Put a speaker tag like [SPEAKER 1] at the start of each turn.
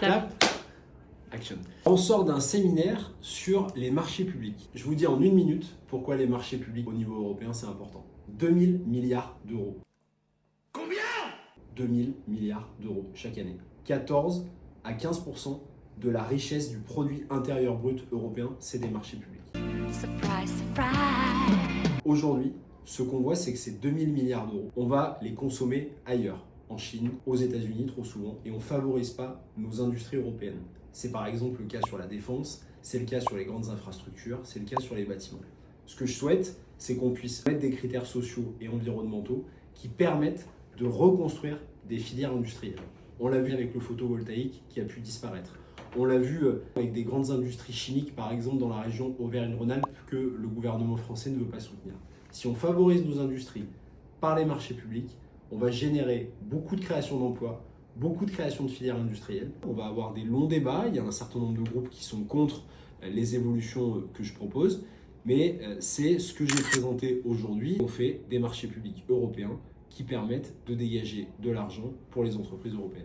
[SPEAKER 1] Clap. Action. On sort d'un séminaire sur les marchés publics. Je vous dis en une minute pourquoi les marchés publics au niveau européen c'est important. 2000 milliards d'euros.
[SPEAKER 2] Combien?
[SPEAKER 1] 2000 milliards d'euros chaque année. 14 à 15% de la richesse du produit intérieur brut européen, c'est des marchés publics.
[SPEAKER 3] Surprise, surprise.
[SPEAKER 1] Aujourd'hui, ce qu'on voit, c'est que ces 2000 milliards d'euros, on va les consommer ailleurs, en Chine, aux États-Unis trop souvent, et on ne favorise pas nos industries européennes. C'est par exemple le cas sur la défense, c'est le cas sur les grandes infrastructures, c'est le cas sur les bâtiments. Ce que je souhaite, c'est qu'on puisse mettre des critères sociaux et environnementaux qui permettent de reconstruire des filières industrielles. On l'a vu avec le photovoltaïque qui a pu disparaître. On l'a vu avec des grandes industries chimiques, par exemple dans la région Auvergne-Rhône-Alpes, que le gouvernement français ne veut pas soutenir. Si on favorise nos industries par les marchés publics, on va générer beaucoup de création d'emplois, beaucoup de création de filières industrielles. On va avoir des longs débats, il y a un certain nombre de groupes qui sont contre les évolutions que je propose, mais c'est ce que j'ai présenté aujourd'hui. On fait des marchés publics européens qui permettent de dégager de l'argent pour les entreprises européennes.